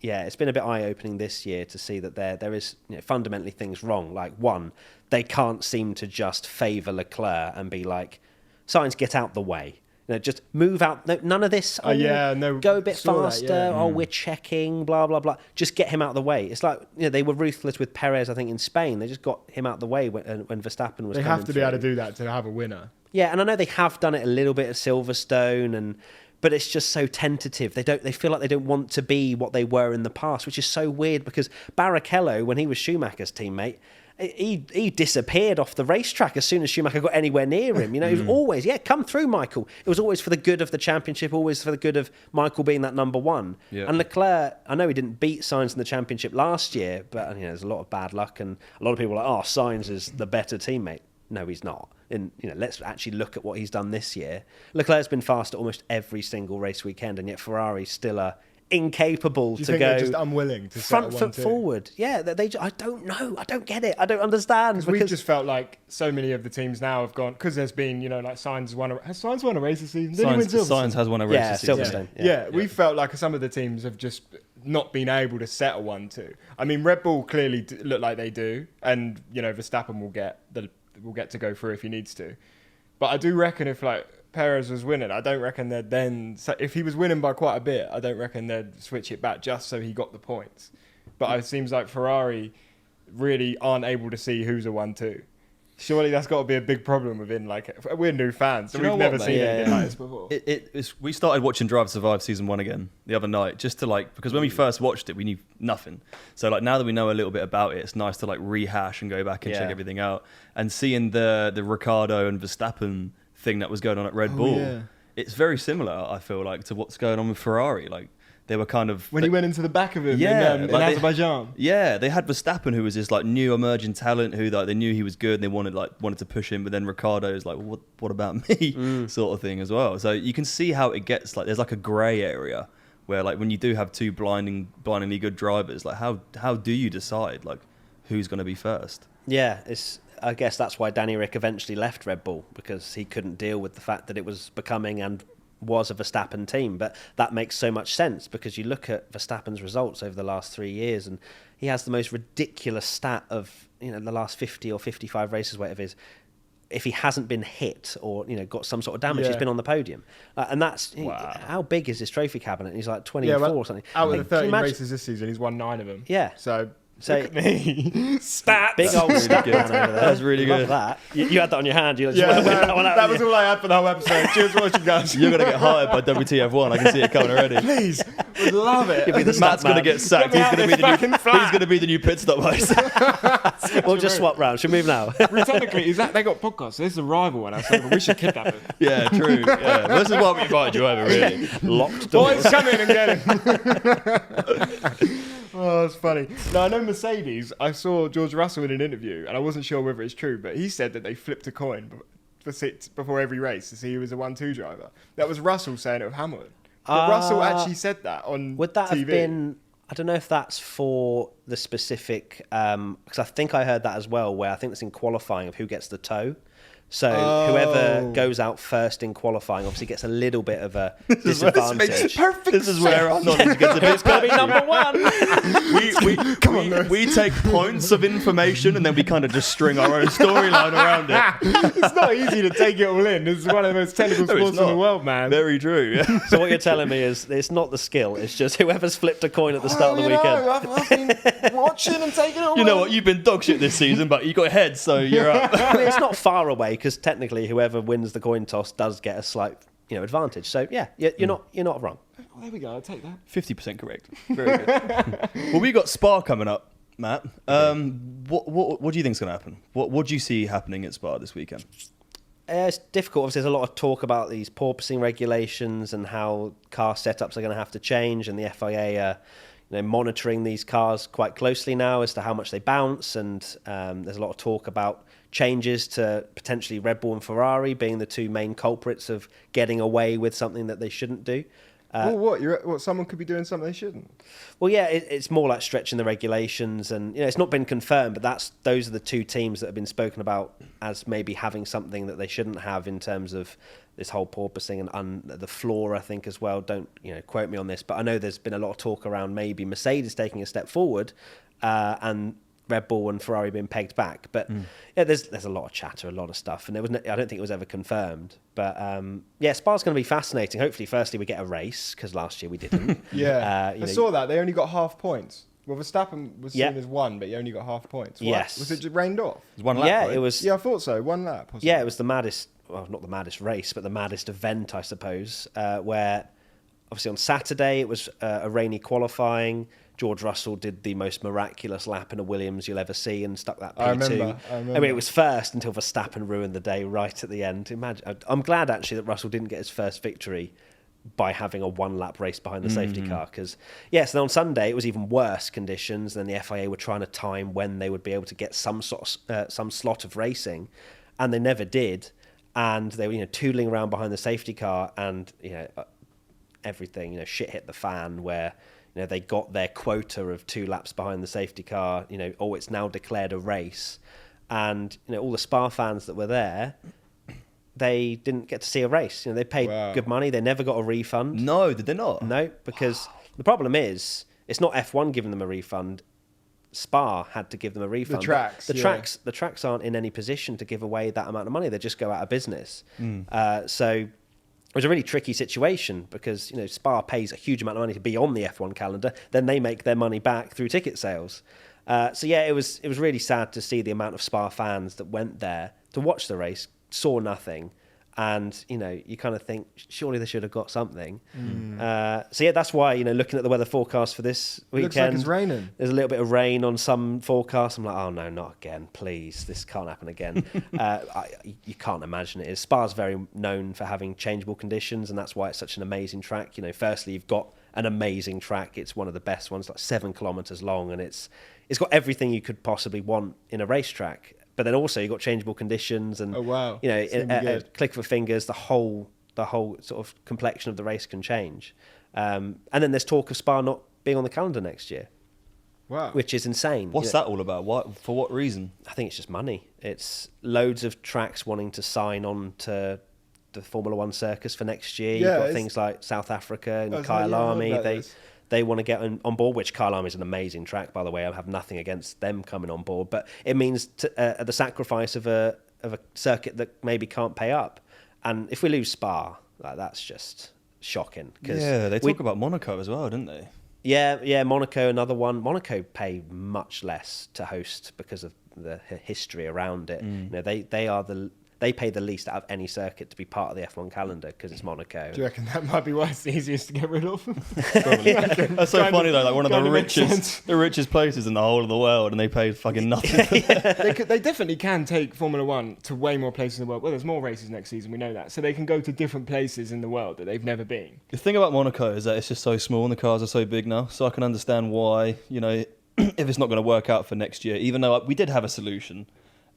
it's been a bit eye-opening this year to see that there is fundamentally things wrong. Like, one, they can't seem to just favour Leclerc and be like, Sainz, get out the way. Just move out. No, none of this. Go a bit faster. We're checking. Blah blah blah. Just get him out of the way. It's like they were ruthless with Perez. I think in Spain, they just got him out of the way when Verstappen was. They have to be able to do that to have a winner. Yeah, and I know they have done it a little bit at Silverstone, but it's just so tentative. They feel like they don't want to be what they were in the past, which is so weird because Barrichello, when he was Schumacher's teammate, he disappeared off the racetrack as soon as Schumacher got anywhere near him. He was always, come through, Michael. It was always for the good of the championship, always for the good of Michael being that number one. Yeah. And Leclerc, I know he didn't beat Sainz in the championship last year, but there's a lot of bad luck, and a lot of people are like, Sainz is the better teammate. No, he's not. And let's actually look at what he's done this year. Leclerc's been fast at almost every single race weekend, and yet Ferrari still are incapable to go. They're just unwilling to front foot forward. Yeah, I don't know. I don't get it. I don't understand. Because we've just felt like so many of the teams now have gone, because there's been like Sainz has Sainz won a race this season? Sainz has won a race this season. Silverstone. Yeah, we felt like some of the teams have just not been able to settle 1-2. I mean, Red Bull clearly look like they do, and Verstappen will get to go through if he needs to. But I do reckon if Perez was winning, I don't reckon they'd then... If he was winning by quite a bit, I don't reckon they'd switch it back just so he got the points. But it seems like Ferrari really aren't able to see who's a 1-2. Surely that's got to be a big problem within, we're new fans, so we've never seen anything like this before. We started watching Drive to Survive Season 1 again the other night, just to because when we first watched it, we knew nothing. So now that we know a little bit about it, it's nice to rehash and go back and check everything out. And seeing the Ricciardo and Verstappen thing that was going on at Red Bull, it's very similar, I feel like, to what's going on with Ferrari. They were kind of... When he went into the back of him in Azerbaijan. They had Verstappen, who was this new emerging talent who they knew he was good and they wanted to push him, but then Ricciardo's like, well, what about me? Sort of thing as well. So you can see how it gets there's a grey area where when you do have two blindingly good drivers, how do you decide who's going to be first? Yeah, I guess that's why Danny Rick eventually left Red Bull, because he couldn't deal with the fact that it was becoming and was a Verstappen team. But that makes so much sense because you look at Verstappen's results over the last 3 years and he has the most ridiculous stat of the last 50 or 55 races, whatever it is. If he hasn't been hit or got some sort of damage, he's been on the podium, and that's how big is his trophy cabinet? He's 24 or something. Out of the 13 races this season, he's won 9 of them. Yeah, so look at me. Stats. Big old stat man over there. That's really good. That. You had that on your hand. You that was all I had for the whole episode. Cheers for watching, guys. You're going to get hired by WTF1. I can see it coming already. Please. Would love it. Matt's going to get sacked. He's going to be the new Pitstop host. We'll just swap round. Should we move now? Technically, they got podcasts. So this is a rival one. But we should kidnap him. Yeah, true. Yeah. Well, this is why we invited you over, really. Locked doors. Boys, come in and get him. Oh, that's funny. Now, I know Mercedes, I saw George Russell in an interview, and I wasn't sure whether it's true, but he said that they flipped a coin before every race to see who was a 1-2 driver. That was Russell saying it with Hamilton. But Russell actually said that on Would that TV. Have been... I don't know if that's for the specific... Because I think I heard that as well, where I think it's in qualifying of who gets the toe. So whoever goes out first in qualifying obviously gets a little bit of a disadvantage. This is where our knowledge gets a bit It's got to be number one. we take points of information and then we kind of just string our own storyline around it. It's not easy to take it all in. This is one of the most technical sports in the world, man. Very true. Yeah. So what you're telling me is it's not the skill, it's just whoever's flipped a coin at the start of the weekend. I've been watching and taking it all You know what? You've been dog shit this season, but you got ahead, so you're up. I mean, it's not far away because technically whoever wins the coin toss does get a slight advantage. So yeah, you're not wrong. Oh, there we go. I'll take that. 50% correct. Very good. Well, we got Spa coming up, Matt. What do you think's going to happen? What do you see happening at Spa this weekend? It's difficult. Obviously, there's a lot of talk about these porpoising regulations and how car setups are going to have to change, and the FIA are monitoring these cars quite closely now as to how much they bounce, and there's a lot of talk about changes to potentially Red Bull and Ferrari being the two main culprits of getting away with something that they shouldn't do. What? Someone could be doing something they shouldn't? Well, yeah, it's more like stretching the regulations, and it's not been confirmed, but those are the two teams that have been spoken about as maybe having something that they shouldn't have in terms of this whole porpoising and the floor, I think, as well. Don't quote me on this, but I know there's been a lot of talk around maybe Mercedes taking a step forward and Red Bull and Ferrari being pegged back. But there's a lot of chatter, a lot of stuff, and I don't think it was ever confirmed. But Spa's going to be fascinating. Hopefully, firstly, we get a race, because last year we didn't. I saw that. They only got half points. Well, Verstappen was seen as one, but he only got half points. What? Yes. Was it just rained off? It was one lap, right? It was. Yeah, I thought so. One lap. Yeah, it was the maddest, well, not the maddest race, but the maddest event, I suppose, where obviously on Saturday it was a rainy qualifying. George Russell did the most miraculous lap in a Williams you'll ever see and stuck that P2. I remember. I mean, it was first until Verstappen ruined the day right at the end. Imagine. I'm glad, actually, that Russell didn't get his first victory by having a one-lap race behind the safety car. Because, so on Sunday, it was even worse conditions, and the FIA were trying to time when they would be able to get some slot of racing, and they never did. And they were, tootling around behind the safety car, and, everything, shit hit the fan where... they got their quota of 2 laps behind the safety car. It's now declared a race, and all the Spa fans that were there, they didn't get to see a race. They paid good money. They never got a refund. No, did they not? No, because the problem is it's not F1 giving them a refund. Spa had to give them a refund. The tracks aren't in any position to give away that amount of money. They just go out of business. So. It was a really tricky situation because Spa pays a huge amount of money to be on the F1 calendar. Then they make their money back through ticket sales. It was really sad to see the amount of Spa fans that went there to watch the race, saw nothing, and you kind of think surely they should have got something. That's why looking at the weather forecast for this weekend, looks like it's raining. There's a little bit of rain on some forecasts. I'm like, oh no, not again, please, this can't happen again. You can't imagine it is. Spa's very known for having changeable conditions, and that's why it's such an amazing track. Firstly, you've got an amazing track. It's one of the best ones, like 7 kilometers long, and it's got everything you could possibly want in a racetrack. But then also you've got changeable conditions, and a click of a fingers, the whole sort of complexion of the race can change. And then there's talk of Spa not being on the calendar next year. Wow. Which is insane. What's that all about? For what reason? I think it's just money. It's loads of tracks wanting to sign on to the Formula One circus for next year. You've got things like South Africa and Kyalami. They want to get on board, which Kyalami is an amazing track, by the way. I have nothing against them coming on board, but it means the sacrifice of a circuit that maybe can't pay up. And if we lose Spa, that's just shocking. They talk about Monaco as well, didn't they? Yeah, Monaco, another one. Monaco pay much less to host because of the history around it. They pay the least out of any circuit to be part of the F1 calendar because it's Monaco. Do you reckon that might be why it's the easiest to get rid of? That's so funny though. Like one of the richest places in the whole of the world, and they pay fucking nothing. They definitely can take Formula One to way more places in the world. Well, there's more races next season. We know that, so they can go to different places in the world that they've never been. The thing about Monaco is that it's just so small, and the cars are so big now. So I can understand why if it's not going to work out for next year. Even though we did have a solution.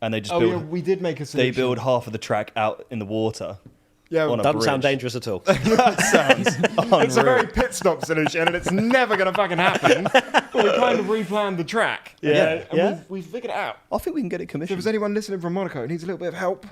And they just we did make a solution. They build half of the track out in the water. Yeah, doesn't sound dangerous at all. That sounds unreal. It's a very pit stop solution, and it's never going to fucking happen. But we kind of replanned the track. Yeah. We've figured it out. I think we can get it If commissioned. there's anyone listening from Monaco who needs a little bit of help,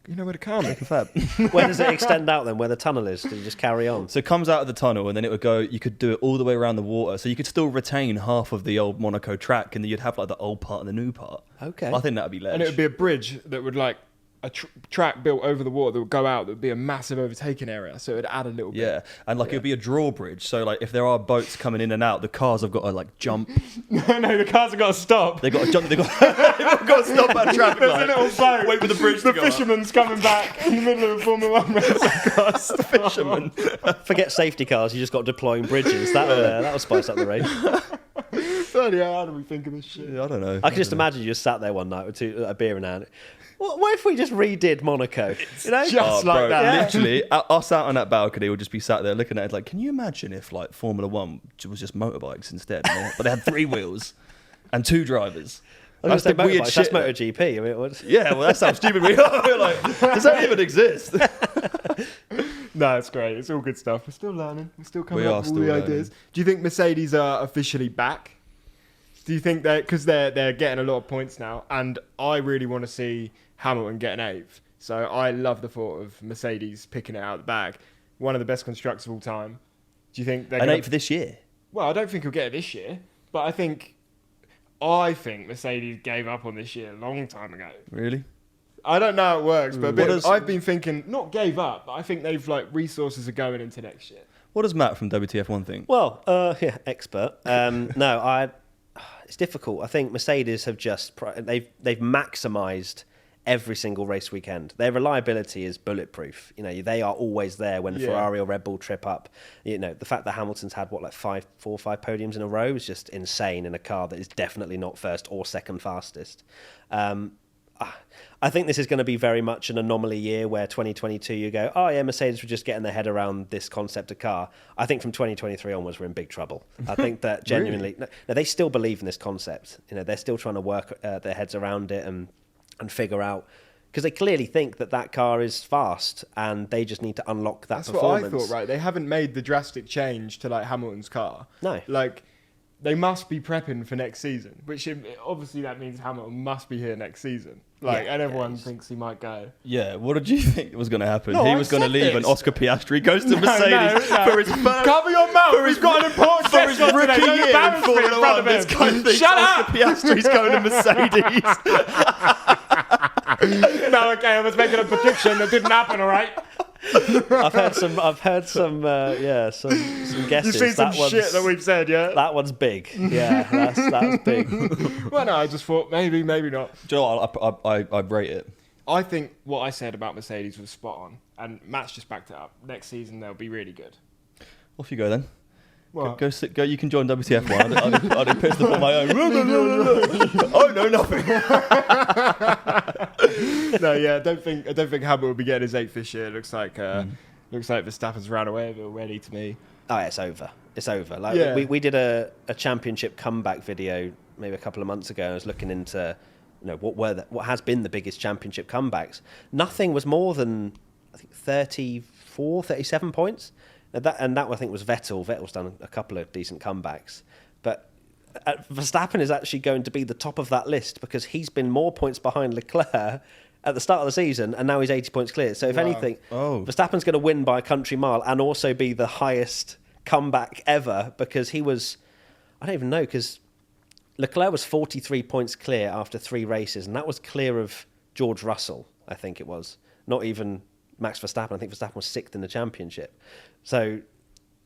You know where to come. Fab. Where does it extend out then? Where the tunnel is? Do you just carry on? So it comes out of the tunnel, and then it would go. You could do it all the way around the water, so you could still retain half of the old Monaco track, and then you'd have like the old part and the new part. Okay. I think that'd be ledge. And it would be a bridge that would like a track built over the water that would go out. That would be a massive overtaking area, so it would add a little bit. Yeah, and like it'd be a drawbridge. So like if there are boats coming in and out, the cars have got to like jump. No, the cars have got to stop. They got to jump. They got to stop at traffic There's light. a little boat. Wait for the bridge The to go up. fisherman's coming back in the middle of a Formula 1 race. The fisherman. Forget safety cars. You just got deploying bridges. That'll spice up the race. Bloody hell, how do we think of this shit? I don't know. I can just imagine you just sat there one night with a beer in hand. What if we just redid Monaco? You know, Just like that. Yeah. Literally, us out on that balcony would just be sat there looking at it like, can you imagine if like Formula One was just motorbikes instead? But they had 3 wheels and 2 drivers. I That's was the gonna say weird motorbikes, shit. That's MotoGP. I mean, what? Yeah, well, that's how stupid we are. We're like, does that even exist? No, it's great. It's all good stuff. We're still learning. We're still coming We up are with all still the learning. ideas. Do you think Mercedes are officially back? Do you think that because they're getting a lot of points now, and I really want to see Hamilton get an 8th. So I love the thought of Mercedes picking it out of the bag. One of the best constructors of all time. Do you think they're An gonna... 8th for this year. Well, I don't think he'll get it this year, but I think Mercedes gave up on this year a long time ago. Really? I don't know how it works, but What does- I've been thinking, not gave up, but I think they've like resources are going into next year. What does Matt from WTF1 think? Well, yeah, expert. No, it's difficult. I think Mercedes have they've maximised every single race weekend. Their reliability is bulletproof. You know, they are always there when Ferrari or Red Bull trip up. You know, the fact that Hamilton's had 4 or 5 podiums in a row is just insane in a car that is definitely not first or second fastest. I think this is going to be very much an anomaly year where 2022 you go, oh yeah, Mercedes were just getting their head around this concept of car. I think from 2023 onwards we're in big trouble. I think that genuinely, no, they still believe in this concept. You know, they're still trying to work their heads around it and figure out, because they clearly think that car is fast and they just need to unlock that performance. That's what I thought, right? They haven't made the drastic change to like Hamilton's car. No. Like, they must be prepping for next season, which obviously that means Hamilton must be here next season. Like, and everyone thinks he might go. Yeah, what did you think was going to happen? No, He I was going to said leave this. and Oscar Piastri goes to Mercedes no. for his first... Cover your mouth! We've got an important for his guest on rookie today. Don't year in embarrass me in Formula front of 1. This him. guy thinks Shut Oscar Piastri's going to Mercedes. No, okay, I was making a prediction that didn't happen, all right? I've heard some guesses. You've seen some That one's- shit that we've said, yeah? That one's big. Yeah, that's big. Well, no, I just thought maybe not. Do you know what? I rate it. I think what I said about Mercedes was spot on, and Matt's just backed it up. Next season, they'll be really good. Off you go then. Well, Go. You can join WTF1. I'll do pit stop on my own. Oh no, nothing. no, yeah, I don't think Hamilton will be getting his 8th this year. It looks like Verstappen's ran away with it already to me. Oh, yeah, it's over. It's over. Like Yeah. we did a championship comeback video maybe a couple of months ago. And I was looking into what has been the biggest championship comebacks. Nothing was more than I think 34, 37 points. That I think was Vettel. Vettel's done a couple of decent comebacks, but Verstappen is actually going to be the top of that list because he's been more points behind Leclerc at the start of the season, and now he's 80 points clear. So if anything, Verstappen's going to win by a country mile and also be the highest comeback ever because he was, I don't even know, because Leclerc was 43 points clear after 3 races, and that was clear of George Russell, I think it was. Not even Max Verstappen. I think Verstappen was 6th in the championship. So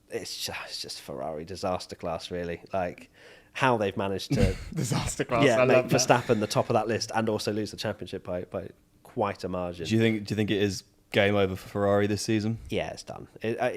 it's just Ferrari disaster class, really. Like how they've managed to Disaster class. make I love that. Verstappen the top of that list and also lose the championship by quite a margin. Do you think it is game over for Ferrari this season? Yeah, it's done.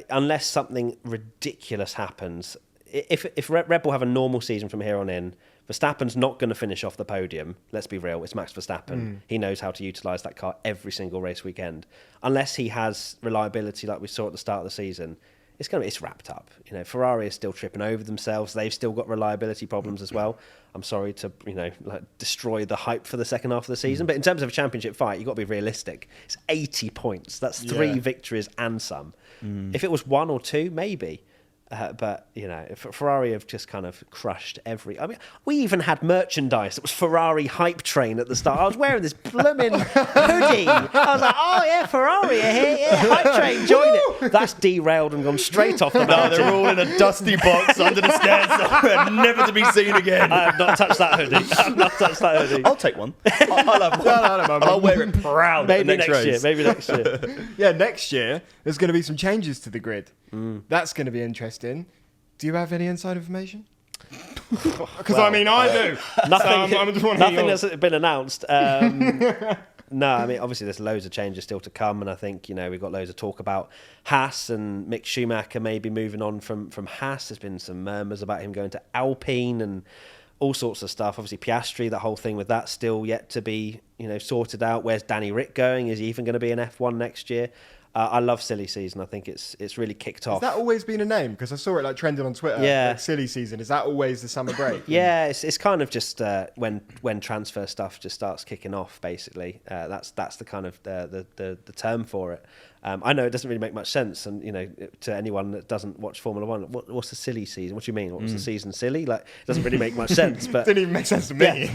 Unless something ridiculous happens. If Red Bull have a normal season from here on in, Verstappen's not going to finish off the podium. Let's be real. It's Max Verstappen. He knows how to utilise that car every single race weekend. Unless he has reliability like we saw at the start of the season, it's wrapped up. You know, Ferrari is still tripping over themselves. They've still got reliability problems as well. I'm sorry to destroy the hype for the second half of the season, but in terms of a championship fight, you've got to be realistic. It's 80 points. That's 3 victories and some. If it was 1 or 2, maybe. But, Ferrari have just kind of crushed every... I mean, we even had merchandise that was Ferrari hype train at the start. I was wearing this blooming hoodie. I was like, oh, yeah, Ferrari are here. Yeah, hype train, join it. That's derailed and gone straight off the mountain. No, they're all in a dusty box under the stairs somewhere, never to be seen again. I have not touched that hoodie. I'll take one. I'll have one. I'll wear it proud. Maybe next race. Maybe next year. Yeah, next year there's going to be some changes to the grid. That's going to be interesting. Do you have any inside information? Because I do. Nothing has been announced. No, I mean, obviously there's loads of changes still to come, and I think, we've got loads of talk about Haas and Mick Schumacher maybe moving on from Haas. There's been some murmurs about him going to Alpine and all sorts of stuff. Obviously Piastri, the whole thing with that still yet to be, sorted out. Where's Danny Rick going? Is he even going to be in F1 next year? I love silly season. I think it's really kicked off. Has that always been a name? Because I saw it trending on Twitter. Yeah. Silly season. Is that always the summer break? Yeah, it's kind of just when transfer stuff just starts kicking off. Basically, that's the kind of the term for it. I know it doesn't really make much sense, and to anyone that doesn't watch Formula One, what's the silly season? What do you mean? What was the season silly? Like, it doesn't really make much sense. But didn't even make sense to me.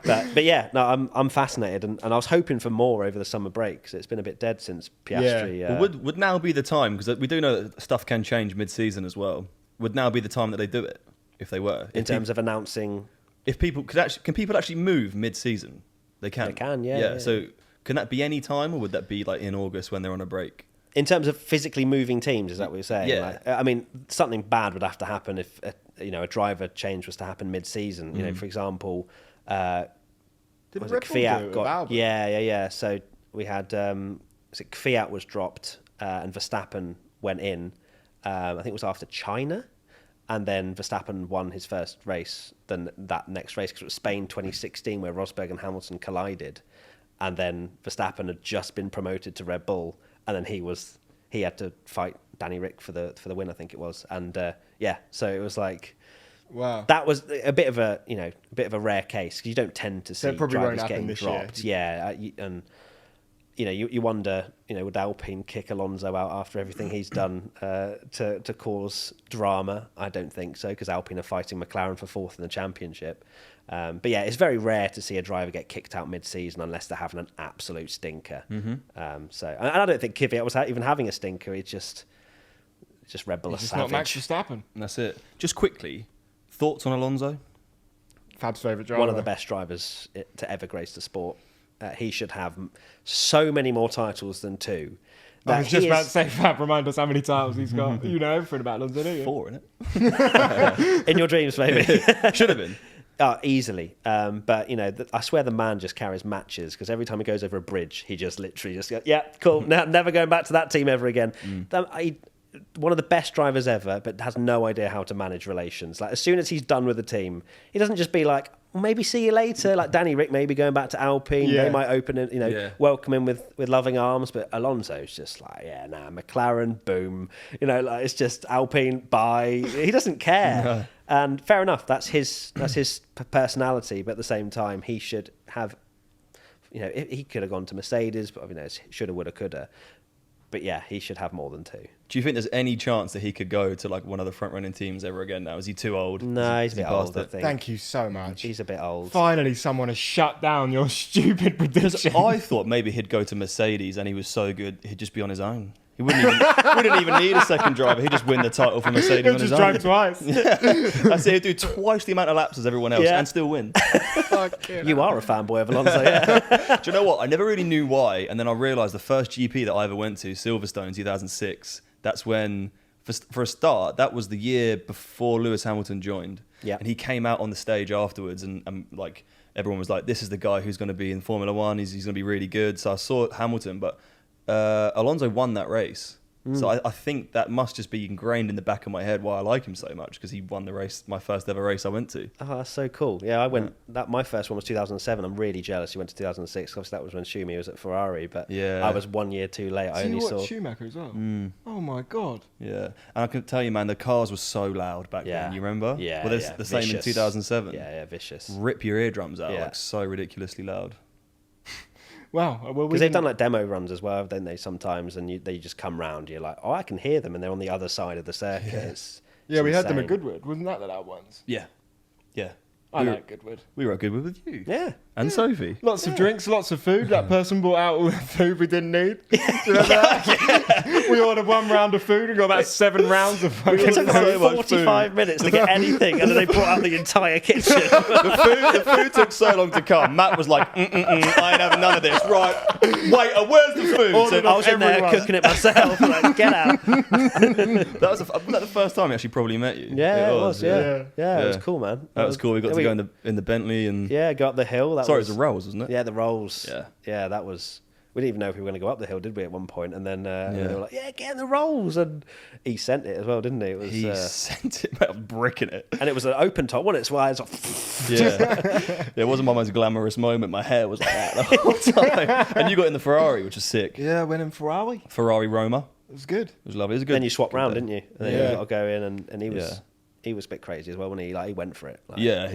But yeah, no, I'm fascinated, and I was hoping for more over the summer break because it's been a bit dead since Piastri. Well, would now be the time, because we do know that stuff can change mid-season as well. Would now be the time that they do it if they were in terms of announcing? If people can people actually move mid-season? They can. They can, yeah. So can that be any time, or would that be like in August when they're on a break? In terms of physically moving teams, is that what you're saying? Yeah. I mean, something bad would have to happen if a driver change was to happen mid-season. For example, Fiat got yeah. So we had Fiat was dropped and Verstappen went in. I think it was after China, and then Verstappen won his first race. Then that next race, because it was Spain 2016, where Rosberg and Hamilton collided. And then Verstappen had just been promoted to Red Bull, and then he had to fight Danny Rick for the win, I think it was. And so it was like, wow, that was a bit of a rare case, because you don't tend to see drivers getting dropped. Yeah, and you wonder, would Alpine kick Alonso out after everything he's done to cause drama? I don't think so, because Alpine are fighting McLaren for fourth in the championship. But yeah, it's very rare to see a driver get kicked out mid-season unless they're having an absolute stinker. And I don't think Kvyat was even having a stinker. It's just Red Bull are savage. Not Max Verstappen. And that's it. Just quickly, thoughts on Alonso? Fab's favourite driver. One of the best drivers to ever grace the sport. He should have so many more titles than 2. I was just about to say, Fab, remind us how many titles he's got. You know everything about Alonso, don't you? 4, innit? In your dreams, maybe. Should have been. Easily. But, I swear the man just carries matches, because every time he goes over a bridge, he just literally just goes, yeah, cool, never going back to that team ever again. One of the best drivers ever, but has no idea how to manage relations. Like, as soon as he's done with the team, he doesn't just be like, well, maybe see you later. Like Danny Rick maybe going back to Alpine. They might open it, welcome him with loving arms. But Alonso's just like, McLaren, boom. It's just Alpine, bye. He doesn't care. No. And fair enough, that's his personality. But at the same time, he should have, he could have gone to Mercedes, but it's shoulda, woulda, coulda. But yeah, he should have more than 2. Do you think there's any chance that he could go to like one of the front-running teams ever again now? Is he too old? No, he's a bit old, I think. Thank you so much. He's a bit old. Finally, someone has shut down your stupid prediction. I thought maybe he'd go to Mercedes and he was so good, he'd just be on his own. He wouldn't even need a second driver. He'd just win the title for Mercedes on his own. He'll just drive twice. Yeah. I say he'd do twice the amount of laps as everyone else and still win. You are a fanboy of Alonso, yeah. Do you know what? I never really knew why, and then I realised the first GP that I ever went to, Silverstone 2006, that's when, for a start, that was the year before Lewis Hamilton joined. Yeah. And he came out on the stage afterwards, and like everyone was like, this is the guy who's going to be in Formula One, he's going to be really good. So I saw Hamilton, but Alonso won that race. So I think that must just be ingrained in the back of my head why I like him so much, because he won the race, my first ever race I went to. Oh, that's so cool. Yeah, I went. My first one was 2007. I'm really jealous he went to 2006. Obviously, that was when Schumi was at Ferrari, but I was 1 year too late. I only saw Schumacher as well. Oh my god. Yeah, and I can tell you, man, the cars were so loud back then. You remember? Yeah. Well, the same in 2007. Yeah, vicious. Rip your eardrums out, like so ridiculously loud. Wow. Well, Because they've done like demo runs as well, don't they? Sometimes, and they just come round. You're like, oh, I can hear them, and they're on the other side of the circuit. Yeah, we had them insane. at Goodwood. Wasn't that the loud ones? Yeah. I like Goodwood. We were at Goodwood with you. Yeah. And Sophie. Lots of drinks, lots of food. That person brought out all the food we didn't need. Do you remember that? We ordered 1 round of food and got about 7 rounds of fucking It took food. about 45 minutes to get anything, and then they brought out the entire kitchen. The food took so long to come. Matt was like, I ain't having none of this. Right, waiter, where's the food? Ordered I was in there everyone. cooking it wasn't like, get out. That was the first time we actually probably met you. Yeah, it was. Yeah, yeah. it was cool, man. That was cool. We got to go in the Bentley and... Yeah, go up the hill. That Sorry, was, it was the Rolls, wasn't it? Yeah, the rolls. Yeah. That was. We didn't even know if we were going to go up the hill, did we? At one point, and then they Yeah. were like, "Yeah, get in the rolls," and he sent it as well, didn't he? It was, He sent it about bricking it. and it was an open top, wasn't it? So I was like, Yeah. It wasn't my most glamorous moment. My hair was like that the whole time. And you got in the Ferrari, which was sick. Yeah, I went in Ferrari. Ferrari Roma. It was good. It was lovely. It was a good. then you swapped good round, day. didn't you? And then Yeah. you got to go in, and he was Yeah. he was a bit crazy as well, wasn't he? Like he went for it. Like, Yeah,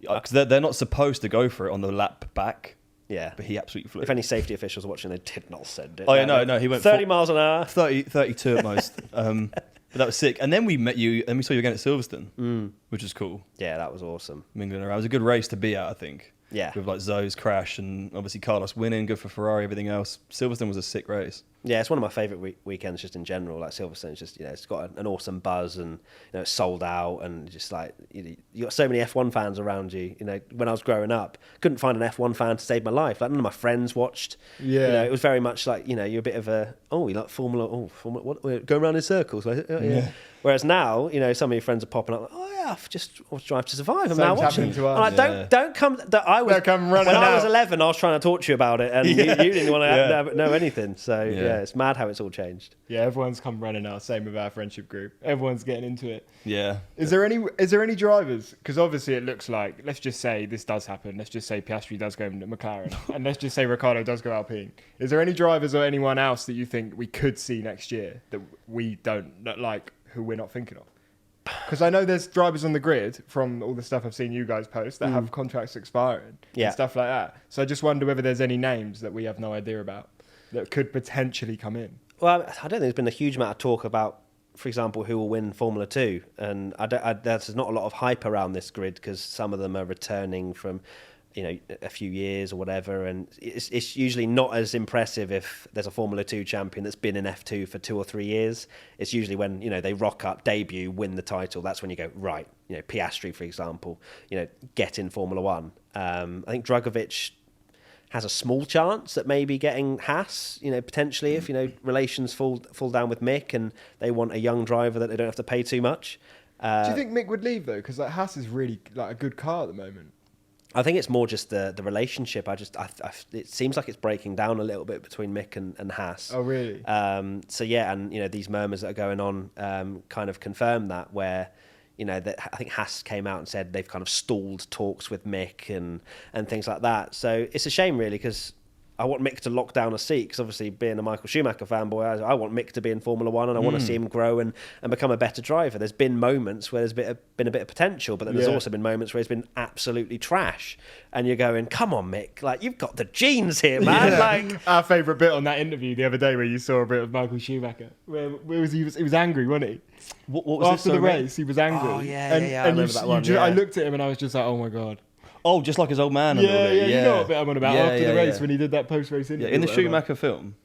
because they're not supposed to go for it on the lap back, yeah. but he absolutely flew. If any safety officials are watching, they did not send it. Oh, yeah, no, he went 30 miles an hour. 32 at most. But that was sick. And then we met you, and we saw you again at Silverstone, which was cool. Yeah, that was awesome. Mingling around. It was a good race to be at, I think. Yeah. With like Zoe's crash and obviously Carlos winning, good for Ferrari, everything else. Silverstone was a sick race. Yeah, it's one of my favourite weekends just in general. Like Silverstone's just, it's got an awesome buzz, and it's sold out, and just like you got so many F1 fans around you. When I was growing up, couldn't find an F1 fan to save my life. Like none of my friends watched. Yeah. It was very much like you're a bit of a you like Formula. What we're going around in circles. Like, yeah. Whereas now, some of your friends are popping up. Like, oh yeah, I've just watched Drive to Survive. I'm now Same's watching. happening to us. I'm like, don't come. Don't come running when I was out. 11, I was trying to talk to you about it, and you didn't want to know anything. So Yeah. it's mad how it's all changed. Yeah, everyone's come running out. Same with our friendship group. Everyone's getting into it. Yeah. Is there any drivers? Because obviously it looks like, let's just say this does happen. Let's just say Piastri does go into McLaren, and let's just say Ricciardo does go Alpine. Is there any drivers or anyone else that you think we could see next year that we don't like, who we're not thinking of? Because I know there's drivers on the grid from all the stuff I've seen you guys post that have contracts expiring Yeah. and stuff like that. So I just wonder whether there's any names that we have no idea about that could potentially come in. Well, I don't think there's been a huge amount of talk about, for example, who will win Formula 2. And there's not a lot of hype around this grid because some of them are returning from, a few years or whatever. And it's usually not as impressive if there's a Formula 2 champion that's been in F2 for 2 or 3 years. It's usually when, they rock up, debut, win the title. That's when you go, right, Piastri, for example, get in Formula 1. I think Dragovic has a small chance at maybe getting Haas, potentially if, relations fall down with Mick and they want a young driver that they don't have to pay too much. Do you think Mick would leave though? Because Haas is really like a good car at the moment. I think it's more just the relationship. It seems like it's breaking down a little bit between Mick and Haas. Oh, really? So yeah, and these murmurs that are going on kind of confirm that. Where that I think Haas came out and said they've kind of stalled talks with Mick and things like that. So it's a shame really because I want Mick to lock down a seat because obviously being a Michael Schumacher fanboy, I want Mick to be in Formula 1 and I want to see him grow and become a better driver. There's been moments where there's been a bit of potential, but then there's also been moments where he's been absolutely trash. And you're going, come on, Mick, like you've got the genes here, man. Yeah. Like Our favourite bit on that interview the other day where you saw a bit of Michael Schumacher. Where was he was angry, wasn't he? What was After this? the race, he was angry. Oh, yeah, and, yeah, I and remember that one, I yeah. looked at him and I was just like, oh my God. Oh, just like his old man. Yeah, you know what bit I'm on about. Yeah, After the race yeah. when he did that post-race interview. Yeah, in the or whatever. Schumacher film.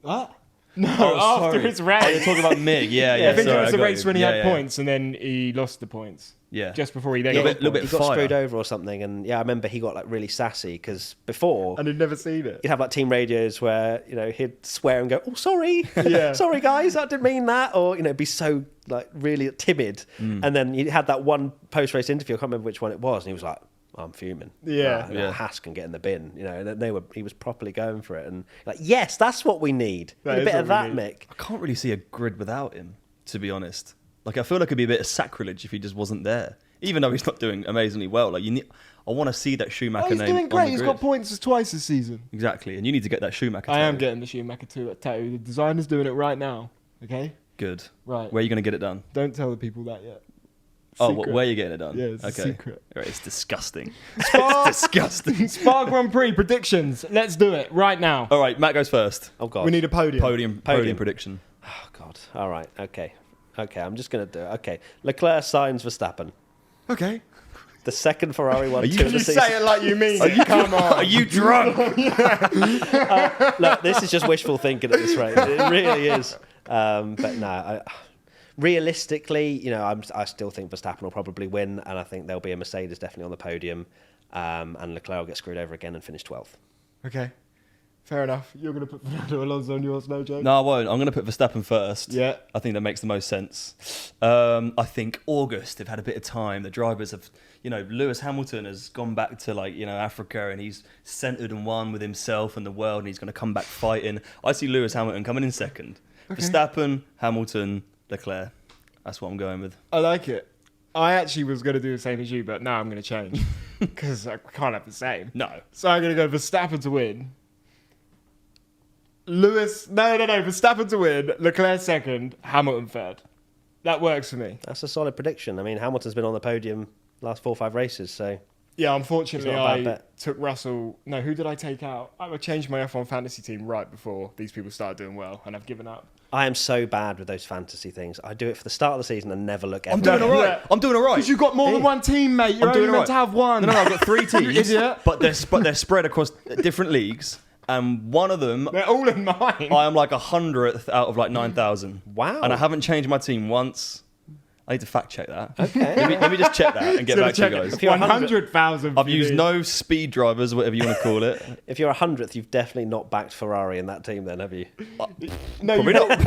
What? No, Oh, after sorry. his race. Oh, you're talking about Mick. Yeah, I think sorry, it was the got race you. when he Yeah, had yeah. points and then he lost the points. Yeah. Just before he then yeah, got little the bit he points. got fire. screwed over or something. And yeah, I remember he got like really sassy because before And he'd never seen it. you'd have like team radios where he'd swear and go, "Oh, sorry, Yeah. sorry guys, I didn't mean that," or be so like really timid. And then you had that one post-race interview. I can't remember which one it was, and he was like, "I'm fuming." Yeah. Yeah. Haas can get in the bin. And he was properly going for it, and like, yes, that's what we need. That Need a is bit what of we that, need. Mick. I can't really see a grid without him, to be honest. Like, I feel like it'd be a bit of sacrilege if he just wasn't there. Even though he's not doing amazingly well. Like, I want to see that Schumacher Oh, he's name doing on great. the He's grid. got points twice this season. Exactly, and you need to get that Schumacher I am tattoo. getting the Schumacher tattoo. The designer's doing it right now. Okay? Good. Right. Where are you going to get it done? Don't tell the people that yet. Oh, Secret. where are you getting it done? Yeah, it's a okay. secret. Right, it's disgusting. Spa, It's disgusting. Spa Grand Prix predictions. Let's do it right now. All right, Matt goes first. Oh God. We need a podium. Podium prediction. Oh God. All right. Okay. I'm just gonna do it. Okay. Leclerc signs Verstappen. Okay. The second Ferrari won Are you- two Can of you the season. say it like you mean it? Come on. Are you drunk? Look, this is just wishful thinking at this rate. It really is. But no, realistically, you know, I still think Verstappen will probably win, and I think there'll be a Mercedes definitely on the podium, and Leclerc will get screwed over again and finish 12th. Okay. Fair enough. You're going to put Fernando Alonso on yours, no joke? No, I won't. I'm going to put Verstappen first. Yeah. I think that makes the most sense. I think August, they've had a bit of time. The drivers have, you know, Lewis Hamilton has gone back to, like, you know, Africa, and he's centered and won with himself and the world, and he's going to come back fighting. I see Lewis Hamilton coming in second. Okay. Verstappen, Hamilton, Leclerc. That's what I'm going with. I like it. I actually was going to do the same as you, but now I'm going to change. Because I can't have the same. No. So I'm going to go Verstappen to win. Verstappen to win, Leclerc second, Hamilton third. That works for me. That's a solid prediction. I mean, Hamilton's been on the podium last 4 or 5 races, so Yeah, unfortunately, It's not a bad I bet. took Russell. No, who did I take out? I changed my F1 fantasy team right before these people started doing well, and I've given up. I am so bad with those fantasy things. I do it for the start of the season and never look. I'm ever doing all right. Yeah. I'm doing all right. Because you've got more than one team, mate. You're I'm only doing meant all to right. have one. No, I've got 3 You teams. idiot. But they're spread across different leagues. And one of them, They're all in mine. I am like 100th out of like 9,000. Wow. And I haven't changed my team once. I need to fact check that. Okay. Let me just check that and get Gonna back to you check guys. If you're 100,000. I've used no speed drivers, whatever you want to call it. If you're 100th, you've definitely not backed Ferrari in that team, then, have you? No, Probably you not.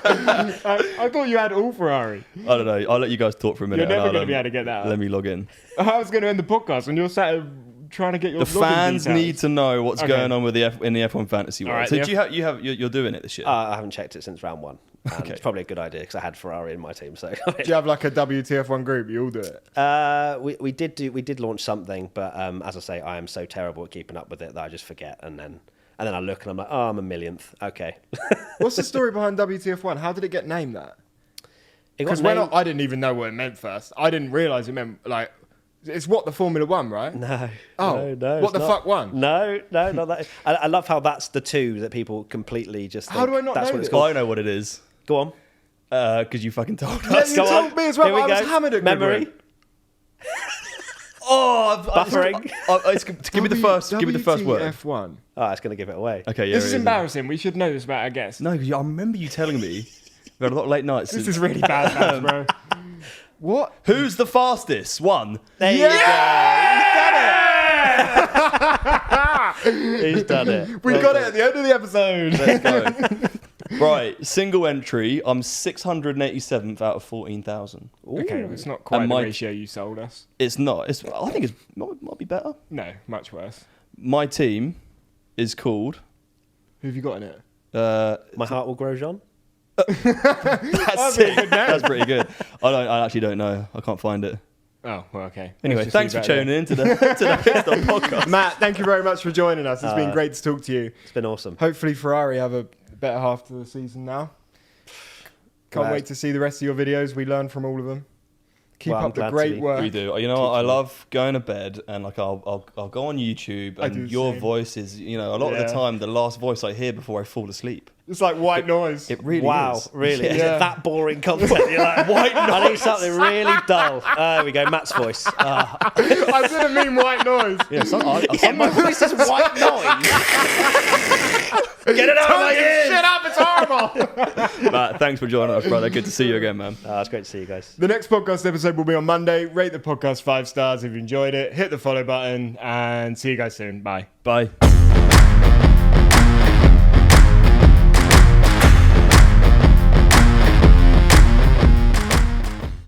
I thought you had all Ferrari. I don't know. I'll let you guys talk for a minute. You're never and going to I'll, be able to get that. Let me log in. I was going to end the podcast, and you're sat trying to get your. The login fans details. need to know what's Okay. going on with in the F1 fantasy world. All right, So the you're doing it this year. I haven't checked it since round 1. And Okay. It's probably a good idea because I had Ferrari in my team. So Do you have like a WTF1 group? You all do it. we did launch something, but as I say, I am so terrible at keeping up with it that I just forget, and then I look and I'm like, oh, I'm a millionth. Okay. What's the story behind WTF1? How did it get named that? It got Because named- I didn't even know what it meant first. I didn't realise it meant like it's what the Formula One, right? No. Oh, no. what it's the not. fuck one? No, not that. I love how that's the two that people completely just. How think do I not that's know what it's this? called? I know what it is. Go on. Because you fucking told Yeah, us. you Go told on. me as well. Here we I was go. hammered at Memory. Goodwin. Oh, Buffering. give me the first. Give me the first word. WTF1. Oh, it's going to give it away. Okay, yeah. This it is embarrassing. We should know this about our guests. No, 'cause I remember you telling me. We had a lot of late nights. This since- is really bad, lads, bro. What? Who's the fastest? One. There you go. He's done it. We Well got it done. at the end of the episode. Let's go. Right, single entry. I'm 687th out of 14,000. Okay, well, it's not quite And the my- ratio you sold us. It's not. I think it's might be better. No, much worse. My team is called. Who have you got in it? My heart will grow, Jean. That's That's a it. good name. That's pretty good. I actually don't know. I can't find it. Oh, well, okay. Anyway, Let's just thanks for leave that tuning in to the Pitstop podcast. there. Matt, thank you very much for joining us. It's been great to talk to you. It's been awesome. Hopefully Ferrari have a better half to the season now. Can't Glad. wait to see the rest of your videos. We learn from all of them. Keep Well, I'm up the glad to great be- work. We do. You know what? I love going to bed and like I'll go on YouTube I do and the your same. voice is, you know, a lot of Yeah. the time the last voice I hear before I fall asleep. It's like white noise. It really Wow, is. really? Is Yeah. it that boring content? You're like, White I need something really dull. There we go, Matt's voice. I didn't mean white noise. Yeah, My voice is white noise. Get it out of my Turn this ears! shit up, it's horrible. Matt, thanks for joining us, brother. Good to see you again, man. It's great to see you guys. The next podcast episode will be on Monday. Rate the podcast 5 stars if you enjoyed it. Hit the follow button and see you guys soon. Bye. Bye.